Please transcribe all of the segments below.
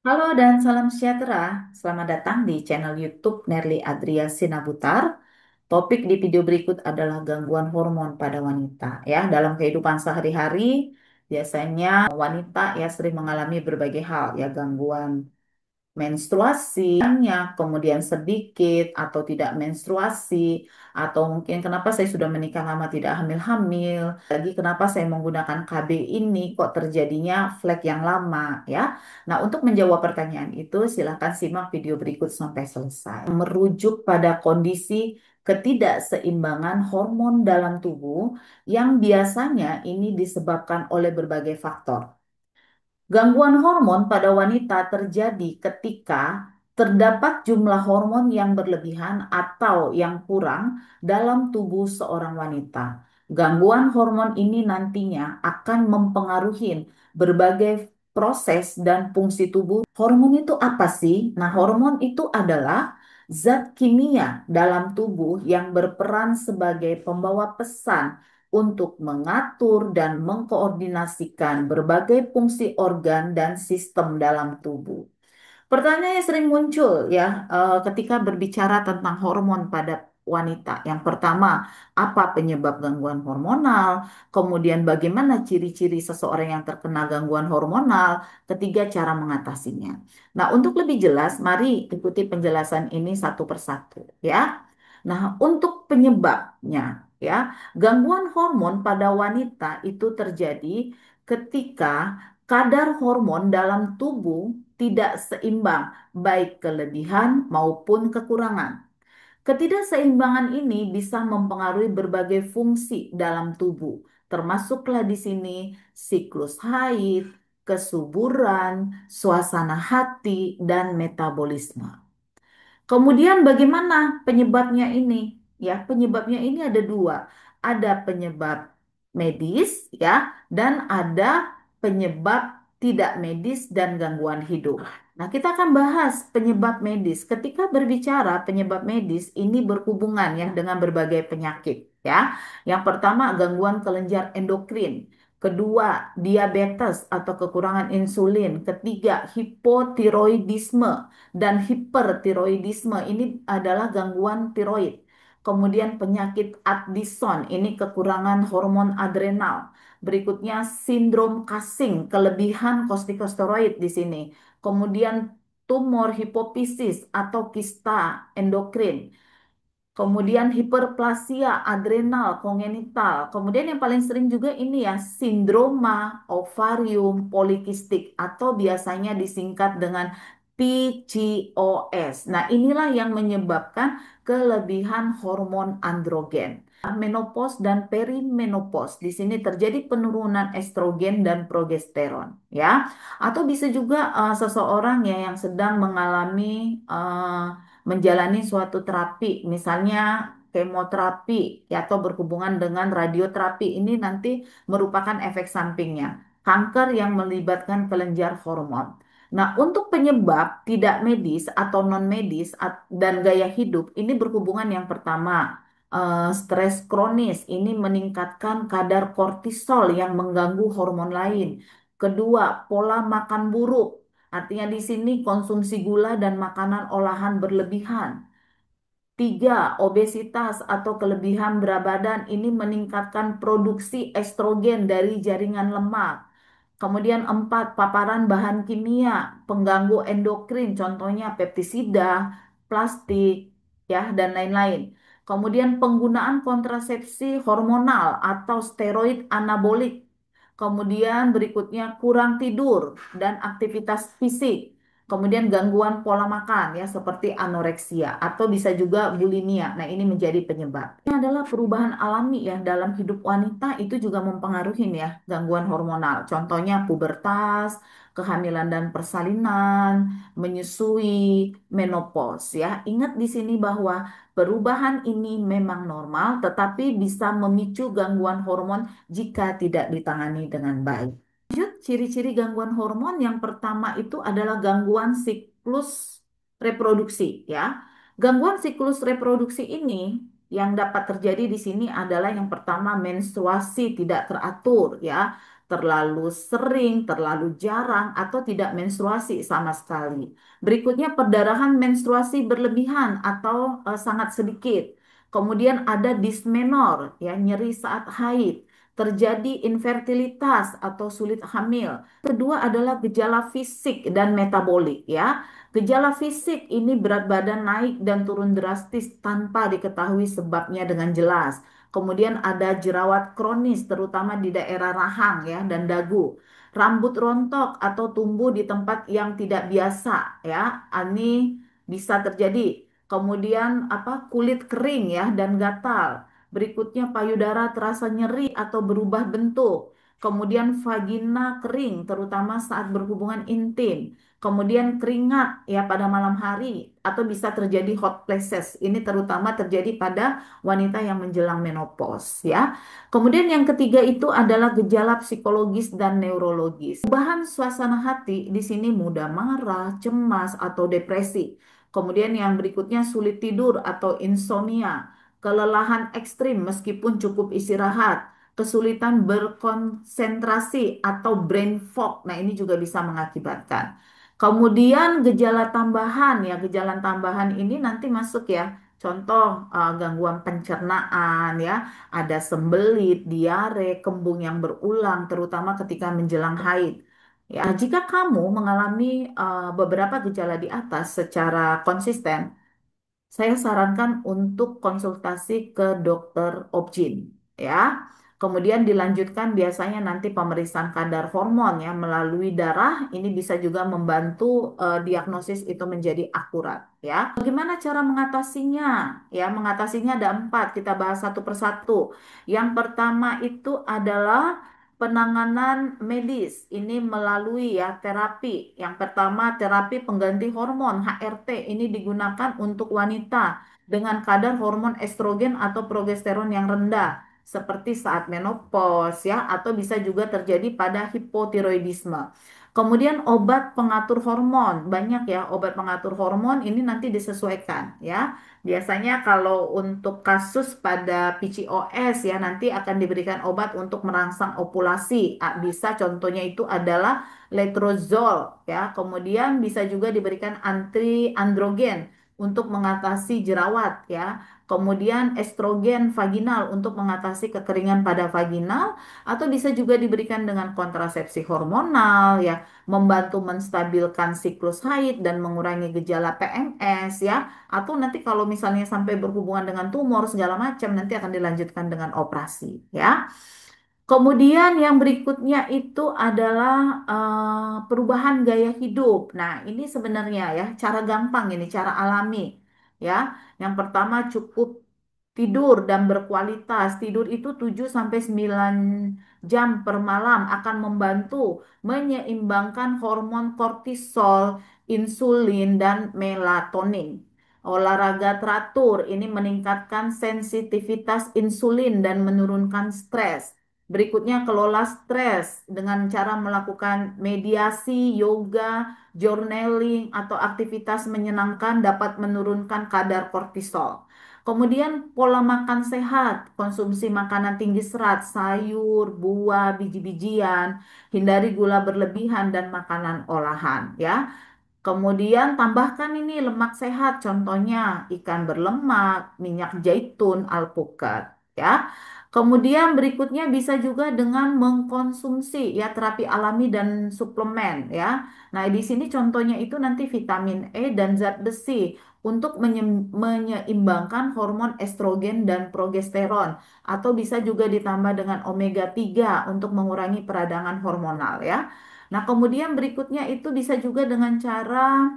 Halo dan salam sejahtera. Selamat datang di channel YouTube Nerly Adria Sinabutar. Topik di video berikut adalah gangguan hormon pada wanita. Ya, dalam kehidupan sehari-hari biasanya wanita ya sering mengalami berbagai hal ya, gangguan menstruasinya, kemudian sedikit atau tidak menstruasi, atau mungkin kenapa saya sudah menikah lama tidak hamil-hamil, lagi kenapa saya menggunakan KB ini kok terjadinya flek yang lama ya. Nah, untuk menjawab pertanyaan itu silakan simak video berikut sampai selesai. Merujuk pada kondisi ketidakseimbangan hormon dalam tubuh yang biasanya ini disebabkan oleh berbagai faktor. Gangguan hormon pada wanita terjadi ketika terdapat jumlah hormon yang berlebihan atau yang kurang dalam tubuh seorang wanita. Gangguan hormon ini nantinya akan mempengaruhi berbagai proses dan fungsi tubuh. Hormon itu apa sih? Nah, hormon itu adalah zat kimia dalam tubuh yang berperan sebagai pembawa pesan untuk mengatur dan mengkoordinasikan berbagai fungsi organ dan sistem dalam tubuh. Pertanyaan yang sering muncul ya ketika berbicara tentang hormon pada wanita. Yang pertama, apa penyebab gangguan hormonal? Kemudian bagaimana ciri-ciri seseorang yang terkena gangguan hormonal? Ketiga, cara mengatasinya. Nah, untuk lebih jelas, mari ikuti penjelasan ini satu persatu ya. Nah, untuk penyebabnya ya, gangguan hormon pada wanita itu terjadi ketika kadar hormon dalam tubuh tidak seimbang, baik kelebihan maupun kekurangan. Ketidakseimbangan ini bisa mempengaruhi berbagai fungsi dalam tubuh, termasuklah di sini siklus haid, kesuburan, suasana hati, dan metabolisme. Kemudian bagaimana penyebabnya ini? Ya, penyebabnya ini ada dua. Ada penyebab medis ya, dan ada penyebab tidak medis dan gangguan hidup. Nah, kita akan bahas penyebab medis. Ketika berbicara penyebab medis, ini berhubungan ya dengan berbagai penyakit ya. Yang pertama, gangguan kelenjar endokrin. Kedua, diabetes atau kekurangan insulin. Ketiga, hipotiroidisme dan hipertiroidisme ini adalah gangguan tiroid. Kemudian penyakit Addison ini kekurangan hormon adrenal. Berikutnya sindrom Cushing, kelebihan kortikosteroid di sini. Kemudian tumor hipofisis atau kista endokrin. Kemudian hiperplasia adrenal kongenital. Kemudian yang paling sering juga ini ya, sindroma ovarium polikistik atau biasanya disingkat dengan PCOS. Nah, inilah yang menyebabkan kelebihan hormon androgen. Menopause dan perimenopause. Di sini terjadi penurunan estrogen dan progesteron, ya. Atau bisa juga seseorang ya yang sedang mengalami menjalani suatu terapi, misalnya kemoterapi ya, atau berhubungan dengan radioterapi, ini nanti merupakan efek sampingnya. Kanker yang melibatkan kelenjar hormon. Nah, untuk penyebab tidak medis atau non medis dan gaya hidup ini berhubungan yang pertama, stres kronis ini meningkatkan kadar kortisol yang mengganggu hormon lain. Kedua, pola makan buruk. Artinya di sini konsumsi gula dan makanan olahan berlebihan. Tiga, obesitas atau kelebihan berat badan ini meningkatkan produksi estrogen dari jaringan lemak. Kemudian empat, paparan bahan kimia, pengganggu endokrin, contohnya pestisida, plastik, ya, dan lain-lain. Kemudian penggunaan kontrasepsi hormonal atau steroid anabolik. Kemudian berikutnya kurang tidur dan aktivitas fisik. Kemudian gangguan pola makan ya seperti anoreksia atau bisa juga bulimia. Nah, ini menjadi penyebab. Ini adalah perubahan alami ya dalam hidup wanita, itu juga mempengaruhi ya gangguan hormonal. Contohnya pubertas, kehamilan dan persalinan, menyusui, menopause ya. Ingat di sini bahwa perubahan ini memang normal tetapi bisa memicu gangguan hormon jika tidak ditangani dengan baik. Ciri-ciri gangguan hormon yang pertama itu adalah gangguan siklus reproduksi ya. Gangguan siklus reproduksi ini yang dapat terjadi di sini adalah yang pertama menstruasi tidak teratur ya. terlalu sering, terlalu jarang, atau tidak menstruasi sama sekali. Berikutnya perdarahan menstruasi berlebihan atau sangat sedikit. Kemudian ada dismenor, ya, nyeri saat haid. Terjadi infertilitas atau sulit hamil. Kedua adalah gejala fisik dan metabolik, ya. Gejala fisik ini berat badan naik dan turun drastis tanpa diketahui sebabnya dengan jelas. Kemudian ada jerawat kronis terutama di daerah rahang, ya, dan dagu. Rambut rontok atau tumbuh di tempat yang tidak biasa, ya. Ini bisa terjadi. Kemudian apa? Kulit kering, ya, dan gatal. Berikutnya payudara terasa nyeri atau berubah bentuk. Kemudian vagina kering terutama saat berhubungan intim. Kemudian keringat, ya, pada malam hari atau bisa terjadi hot flashes. Ini terutama terjadi pada wanita yang menjelang menopause, ya. Kemudian yang ketiga itu adalah gejala psikologis dan neurologis. Perubahan suasana hati di sini mudah marah, cemas atau depresi. Kemudian yang berikutnya sulit tidur atau insomnia, kelelahan ekstrim meskipun cukup istirahat, kesulitan berkonsentrasi atau brain fog. Nah, ini juga bisa mengakibatkan. Kemudian gejala tambahan, ya, gejala tambahan ini nanti masuk, ya. Contoh gangguan pencernaan, ya, ada sembelit, diare, kembung yang berulang terutama ketika menjelang haid. Ya, jika kamu mengalami beberapa gejala di atas secara konsisten, saya sarankan untuk konsultasi ke dokter obgyn, ya. Kemudian dilanjutkan biasanya nanti pemeriksaan kadar hormon, ya, melalui darah. Ini bisa juga membantu diagnosis itu menjadi akurat, ya. Bagaimana cara mengatasinya? Ya, mengatasinya ada empat. Kita bahas satu persatu. Yang pertama itu adalah penanganan medis. Ini melalui, ya, terapi. Yang pertama terapi pengganti hormon HRT. Ini digunakan untuk wanita dengan kadar hormon estrogen atau progesteron yang rendah seperti saat menopause, ya, atau bisa juga terjadi pada hipotiroidisme. Kemudian obat pengatur hormon, banyak, ya, obat pengatur hormon ini nanti disesuaikan, ya. Biasanya kalau untuk kasus pada PCOS, ya, nanti akan diberikan obat untuk merangsang ovulasi. Bisa contohnya itu adalah letrozole, ya. Kemudian bisa juga diberikan anti androgen untuk mengatasi jerawat, ya. Kemudian estrogen vaginal untuk mengatasi kekeringan pada vaginal, atau bisa juga diberikan dengan kontrasepsi hormonal, ya, membantu menstabilkan siklus haid dan mengurangi gejala PMS, ya. Atau nanti kalau misalnya sampai berhubungan dengan tumor segala macam nanti akan dilanjutkan dengan operasi, ya. Kemudian yang berikutnya itu adalah perubahan gaya hidup. Nah, ini sebenarnya, ya, cara gampang ini, cara alami, ya. Yang pertama cukup tidur dan berkualitas. Tidur itu 7 sampai 9 jam per malam akan membantu menyeimbangkan hormon kortisol, insulin dan melatonin. Olahraga teratur ini meningkatkan sensitivitas insulin dan menurunkan stres. Berikutnya, kelola stres dengan cara melakukan mediasi, yoga, journaling, atau aktivitas menyenangkan dapat menurunkan kadar kortisol. Kemudian, pola makan sehat, konsumsi makanan tinggi serat, sayur, buah, biji-bijian, hindari gula berlebihan dan makanan olahan, ya. Kemudian tambahkan ini lemak sehat, contohnya ikan berlemak, minyak zaitun, alpukat, ya. Kemudian berikutnya bisa juga dengan mengkonsumsi, ya, terapi alami dan suplemen, ya. Nah, di sini contohnya itu nanti vitamin E dan zat besi untuk menyeimbangkan hormon estrogen dan progesteron, atau bisa juga ditambah dengan omega 3 untuk mengurangi peradangan hormonal, ya. Nah, kemudian berikutnya itu bisa juga dengan cara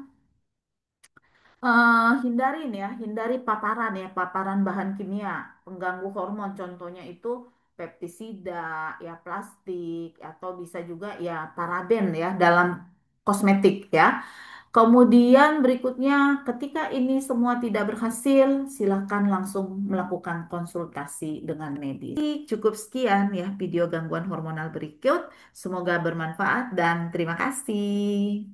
hindarin, ya, hindari paparan, ya, paparan bahan kimia, pengganggu hormon, contohnya itu pestisida, ya, plastik, atau bisa juga, ya, paraben, ya, dalam kosmetik, ya. Kemudian berikutnya, ketika ini semua tidak berhasil, silakan langsung melakukan konsultasi dengan medis. Cukup sekian, ya, video gangguan hormonal berikut. Semoga bermanfaat dan terima kasih.